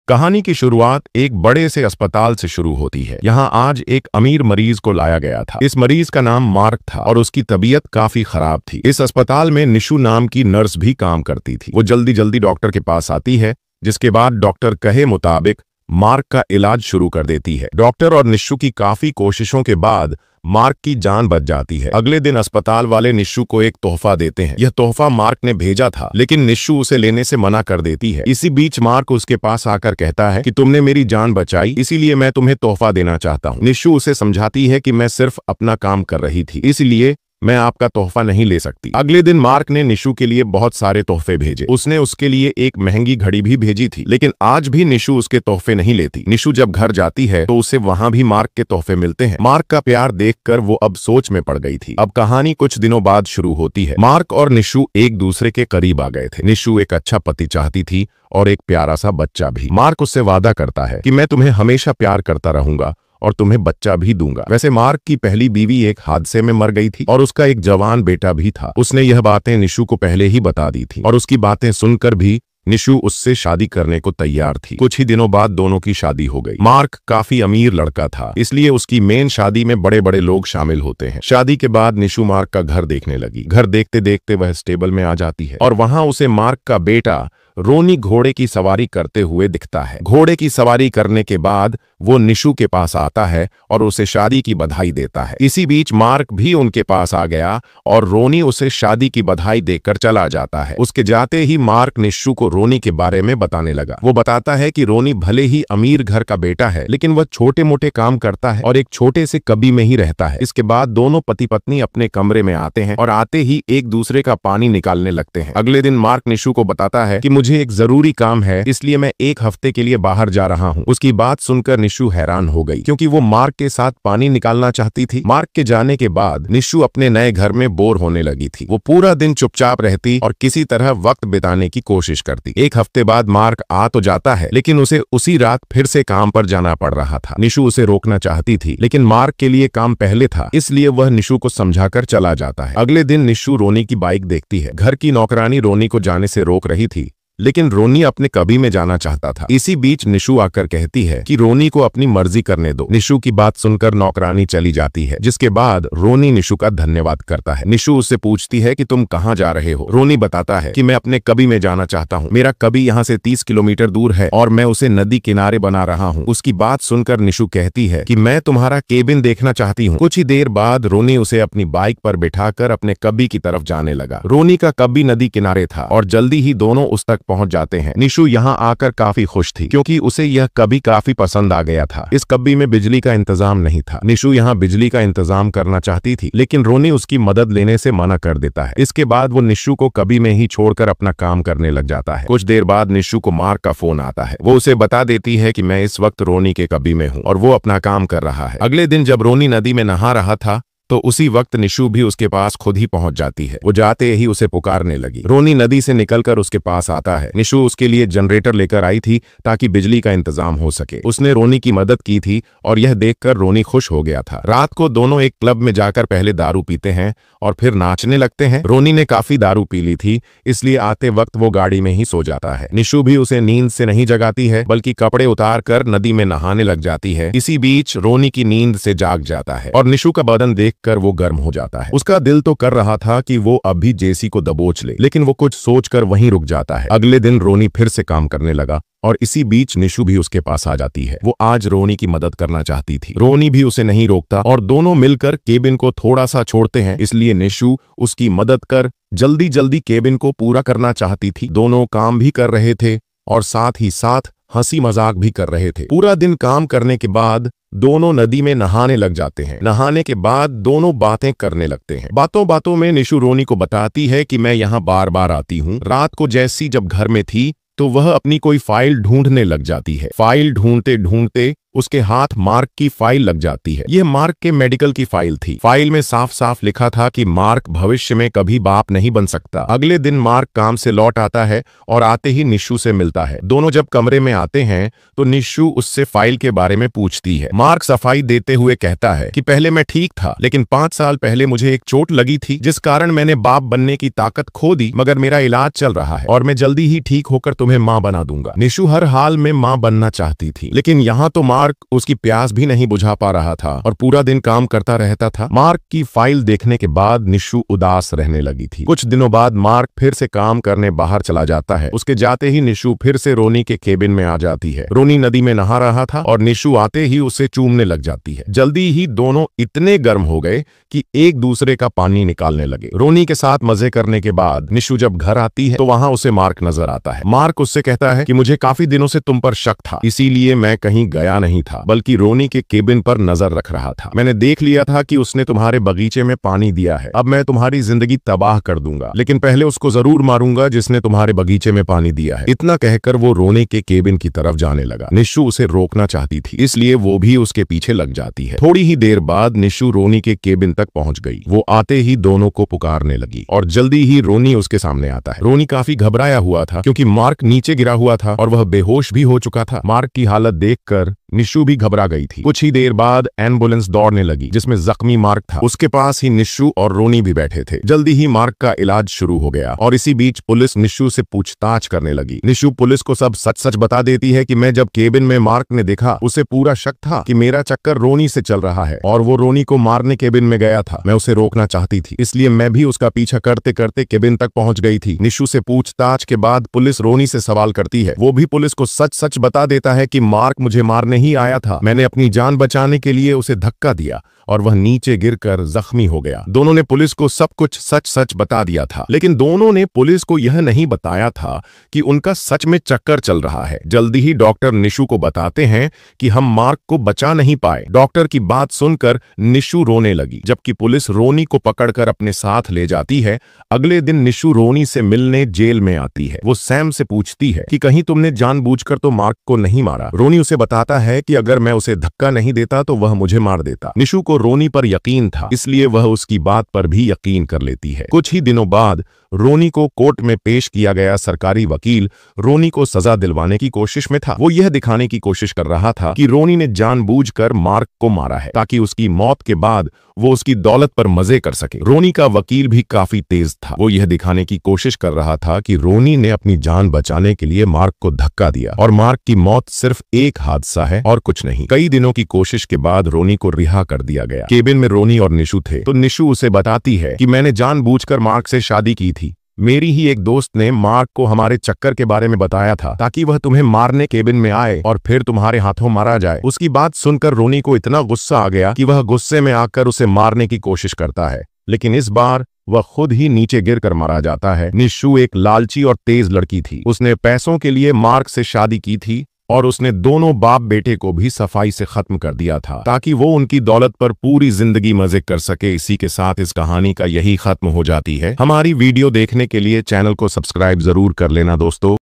कहानी की शुरुआत एक बड़े से अस्पताल से शुरू होती है। यहाँ आज एक अमीर मरीज को लाया गया था। इस मरीज का नाम मार्क था और उसकी तबीयत काफी खराब थी। इस अस्पताल में निशु नाम की नर्स भी काम करती थी। वो जल्दी जल्दी डॉक्टर के पास आती है, जिसके बाद डॉक्टर कहे मुताबिक मार्क का इलाज शुरू कर देती है। डॉक्टर और निशु की काफी कोशिशों के बाद मार्क की जान बच जाती है। अगले दिन अस्पताल वाले निशु को एक तोहफा देते हैं। यह तोहफा मार्क ने भेजा था, लेकिन निशु उसे लेने से मना कर देती है। इसी बीच मार्क उसके पास आकर कहता है कि तुमने मेरी जान बचाई, इसीलिए मैं तुम्हें तोहफा देना चाहता हूँ। निशु उसे समझाती है कि मैं सिर्फ अपना काम कर रही थी, इसलिए मैं आपका तोहफा नहीं ले सकती। अगले दिन मार्क ने निशु के लिए बहुत सारे तोहफे भेजे। उसने उसके लिए एक महंगी घड़ी भी भेजी थी, लेकिन आज भी निशु उसके तोहफे नहीं लेती। निशु जब घर जाती है तो उसे वहां भी मार्क के तोहफे मिलते हैं। मार्क का प्यार देखकर वो अब सोच में पड़ गई थी। अब कहानी कुछ दिनों बाद शुरू होती है। मार्क और निशु एक दूसरे के करीब आ गए थे। निशु एक अच्छा पति चाहती थी और एक प्यारा सा बच्चा भी। मार्क उससे वादा करता है कि मैं तुम्हें हमेशा प्यार करता रहूंगा और तुम्हें बच्चा भी दूंगा। वैसे मार्क की पहली बीवी एक हादसे में मर गई थी और उसका एक जवान बेटा भी था। उसने यह बातें निशु को पहले ही बता दी थी और उसकी बातें सुनकर भी निशु उससे शादी करने को तैयार थी। कुछ ही दिनों बाद दोनों की शादी हो गई। मार्क काफी अमीर लड़का था, इसलिए उसकी मेन शादी में बड़े बड़े लोग शामिल होते हैं। शादी के बाद निशु मार्क का घर देखने लगी। घर देखते देखते वह स्टेबल में आ जाती है और वहां उसे मार्क का बेटा रोनी घोड़े की सवारी करते हुए दिखता है। घोड़े की सवारी करने के बाद वो निशु के पास आता है और उसे शादी की बधाई देता है। इसी बीच मार्क भी उनके पास आ गया और रोनी उसे शादी की बधाई देकर चला जाता है। उसके जाते ही मार्क निशु को रोनी के बारे में बताने लगा। वो बताता है कि रोनी भले ही अमीर घर का बेटा है, लेकिन वह छोटे मोटे काम करता है और एक छोटे से कबी में ही रहता है। इसके बाद दोनों पति पत्नी अपने कमरे में आते हैं और आते ही एक दूसरे का पानी निकालने लगते हैं। अगले दिन मार्क निशु को बताता है कि मुझे एक जरूरी काम है, इसलिए मैं एक हफ्ते के लिए बाहर जा रहा हूँ। उसकी बात सुनकर निशु हैरान हो गई, क्योंकि वो मार्क के साथ पानी निकालना चाहती थी। मार्क के जाने के बाद निशु अपने नए घर में बोर होने लगी थी। वो पूरा दिन चुपचाप रहती और किसी तरह वक्त बिताने की कोशिश करती। एक हफ्ते बाद मार्क आ तो जाता है, लेकिन उसे उसी रात फिर से काम पर जाना पड़ रहा था। निशु उसे रोकना चाहती थी, लेकिन मार्क के लिए काम पहले था, इसलिए वह निशु को समझाकर चला जाता है। अगले दिन निशु रोनी की बाइक देखती है। घर की नौकरानी रोनी को जाने से रोक रही थी, लेकिन रोनी अपने कबी में जाना चाहता था। इसी बीच निशु आकर कहती है कि रोनी को अपनी मर्जी करने दो। निशु की बात सुनकर नौकरानी चली जाती है, जिसके बाद रोनी निशु का धन्यवाद करता है। निशु उससे पूछती है कि तुम कहाँ जा रहे हो। रोनी बताता है कि मैं अपने कबी में जाना चाहता हूँ। मेरा कबी यहाँ से 30 किलोमीटर दूर है और मैं उसे नदी किनारे बना रहा हूँ। उसकी बात सुनकर निशु कहती है कि मैं तुम्हारा केबिन देखना चाहती हूँ। कुछ ही देर बाद रोनी उसे अपनी बाइक पर बिठाकर अपने कबी की तरफ जाने लगा। रोनी का कबी नदी किनारे था और जल्दी ही दोनों उस तक पहुंच जाते हैं। निशु यहाँ आकर काफी खुश थी, क्योंकि उसे यह कबी काफी पसंद आ गया था। इस कबी में बिजली का इंतजाम नहीं था। निशु यहाँ बिजली का इंतजाम करना चाहती थी, लेकिन रोनी उसकी मदद लेने से मना कर देता है। इसके बाद वो निशु को कबी में ही छोड़कर अपना काम करने लग जाता है। कुछ देर बाद निशु को मार्क का फोन आता है। वो उसे बता देती है कि मैं इस वक्त रोनी के कबी में हूँ और वो अपना काम कर रहा है। अगले दिन जब रोनी नदी में नहा रहा था, तो उसी वक्त निशु भी उसके पास खुद ही पहुंच जाती है। वो जाते ही उसे पुकारने लगी। रोनी नदी से निकलकर उसके पास आता है। निशु उसके लिए जनरेटर लेकर आई थी ताकि बिजली का इंतजाम हो सके। उसने रोनी की मदद की थी और यह देखकर रोनी खुश हो गया था। रात को दोनों एक क्लब में जाकर पहले दारू पीते हैं और फिर नाचने लगते हैं। रोनी ने काफी दारू पी ली थी, इसलिए आते वक्त वो गाड़ी में ही सो जाता है। निशु भी उसे नींद से नहीं जगाती है, बल्कि कपड़े उतार कर नदी में नहाने लग जाती है। इसी बीच रोनी की नींद से जाग जाता है और निशु का बदन देख कर वो गर्म हो जाता है। उसका दिल तो कर रहा था कि वो अभी जेसी को दबोच ले, लेकिन वो कुछ सोचकर वहीं रुक जाता है। अगले दिन रोनी फिर से काम करने लगा और इसी बीच निशु भी उसके पास आ जाती है। वो आज रोनी की मदद करना चाहती थी। रोनी भी उसे नहीं रोकता और दोनों मिलकर केबिन को थोड़ा सा छोड़ते हैं, इसलिए निशु उसकी मदद कर जल्दी जल्दी केबिन को पूरा करना चाहती थी। दोनों काम भी कर रहे थे और साथ ही साथ हंसी मजाक भी कर रहे थे। पूरा दिन काम करने के बाद दोनों नदी में नहाने लग जाते हैं। नहाने के बाद दोनों बातें करने लगते हैं। बातों बातों में निशु रोनी को बताती है कि मैं यहाँ बार बार आती हूँ। रात को जैसी जब घर में थी तो वह अपनी कोई फाइल ढूंढने लग जाती है। फाइल ढूंढते ढूंढते उसके हाथ मार्क की फाइल लग जाती है। यह मार्क के मेडिकल की फाइल थी। फाइल में साफ साफ लिखा था कि मार्क भविष्य में कभी बाप नहीं बन सकता। अगले दिन मार्क काम से लौट आता है और आते ही निशु से मिलता है। दोनों जब कमरे में आते हैं तो निशु उससे फाइल के बारे में पूछती है। मार्क सफाई देते हुए कहता है कि पहले मैं ठीक था, लेकिन 5 साल पहले मुझे एक चोट लगी थी जिस कारण मैंने बाप बनने की ताकत खो दी, मगर मेरा इलाज चल रहा है और मैं जल्दी ही ठीक होकर तुम्हें मां बना दूंगा। निशु हर हाल में मां बनना चाहती थी, लेकिन यहाँ तो मार्क उसकी प्यास भी नहीं बुझा पा रहा था और पूरा दिन काम करता रहता था। मार्क की फाइल देखने के बाद निशु उदास रहने लगी थी। कुछ दिनों बाद मार्क फिर से काम करने बाहर चला जाता है। उसके जाते ही निशु फिर से रोनी के केबिन में आ जाती है। रोनी नदी में नहा रहा था और निशु आते ही उसे चूमने लग जाती है। जल्दी ही दोनों इतने गर्म हो गए कि एक दूसरे का पानी निकालने लगे। रोनी के साथ मजे करने के बाद निशु जब घर आती है तो वहां उसे मार्क नजर आता है। मार्क उससे कहता है कि मुझे काफी दिनों से तुम पर शक था, इसीलिए मैं कहीं गया नहीं था, बल्कि रोनी के केबिन पर नजर रख रहा था। मैंने देख लिया था कि उसने तुम्हारे बगीचे में पानी दिया है। अब मैं तुम्हारी जिंदगी तबाह कर दूंगा, लेकिन पहले उसको जरूर मारूंगा जिसने तुम्हारे बगीचे में पानी दिया है। इतना कहकर वो रोनी के केबिन की तरफ जाने लगा। निशु उसे रोकना चाहती थी, इसलिए वो भी उसके पीछे लग जाती है। थोड़ी ही देर बाद निशु रोनी के केबिन तक पहुंच गई। वो आते ही दोनों को पुकारने लगी और जल्दी ही रोनी उसके सामने आता है। रोनी काफी घबराया हुआ था क्योंकि मार्क नीचे गिरा हुआ था और वह बेहोश भी हो चुका था। मार्क की हालत देखकर निशु भी घबरा गई थी। कुछ ही देर बाद एम्बुलेंस दौड़ने लगी जिसमें जख्मी मार्क था। उसके पास ही निशु और रोनी भी बैठे थे। जल्दी ही मार्क का इलाज शुरू हो गया और इसी बीच पुलिस निशु से पूछताछ करने लगी। निशु पुलिस को सब सच सच बता देती है कि मैं जब केबिन में मार्क ने देखा, उसे पूरा शक था कि मेरा चक्कर रोनी से चल रहा है और वो रोनी को मारने केबिन में गया था। मैं उसे रोकना चाहती थी, इसलिए मैं भी उसका पीछा करते करते केबिन तक पहुंच गई थी। निशु से पूछताछ के बाद पुलिस रोनी से सवाल करती है। वो भी पुलिस को सच सच बता देता है कि मार्क मुझे मारने ही आया था। मैंने अपनी जान बचाने के लिए उसे धक्का दिया और वह नीचे गिरकर जख्मी हो गया। दोनों ने पुलिस को सब कुछ सच सच बता दिया था, लेकिन दोनों ने पुलिस को यह नहीं बताया था कि उनका सच में चक्कर चल रहा है। जल्दी ही डॉक्टर निशु को बताते हैं कि हम मार्क को बचा नहीं पाए। डॉक्टर की बात सुनकर निशु रोने लगी, जबकि पुलिस रोनी को पकड़कर अपने साथ ले जाती है। अगले दिन निशु रोनी से मिलने जेल में आती है। वो सैम से पूछती है कि कहीं तुमने जानबूझकर तो मार्क को नहीं मारा। रोनी उसे बताता है कि अगर मैं उसे धक्का नहीं देता तो वह मुझे मार देता। निशु को रोनी पर यकीन था, इसलिए वह उसकी बात पर भी यकीन कर लेती है। कुछ ही दिनों बाद रोनी को कोर्ट में पेश किया गया। सरकारी वकील रोनी को सजा दिलवाने की कोशिश में था। वो यह दिखाने की कोशिश कर रहा था कि रोनी ने जानबूझकर मार्क को मारा है ताकि उसकी मौत के बाद वो उसकी दौलत पर मजे कर सके। रोनी का वकील भी काफी तेज था। वो यह दिखाने की कोशिश कर रहा था कि रोनी ने अपनी जान बचाने के लिए मार्क को धक्का दिया और मार्क की मौत सिर्फ एक हादसा है और कुछ नहीं। कई दिनों की कोशिश के बाद रोनी को रिहा कर दिया गया। केबिन में रोनी और निशु थे तो निशु उसे बताती है कि मैंने जानबूझकर मार्क से शादी की थी। मेरी ही एक दोस्त ने मार्क को हमारे चक्कर के बारे में बताया था ताकि वह तुम्हें मारने केबिन में आए और फिर तुम्हारे हाथों मारा जाए। उसकी बात सुनकर रोनी को इतना गुस्सा आ गया कि वह गुस्से में आकर उसे मारने की कोशिश करता है, लेकिन इस बार वह खुद ही नीचे गिरकर मारा जाता है। निशु एक लालची और तेज लड़की थी। उसने पैसों के लिए मार्क से शादी की थी और उसने दोनों बाप बेटे को भी सफाई से खत्म कर दिया था ताकि वो उनकी दौलत पर पूरी जिंदगी मजे कर सके। इसी के साथ इस कहानी का यही खत्म हो जाती है। हमारी वीडियो देखने के लिए चैनल को सब्सक्राइब जरूर कर लेना दोस्तों।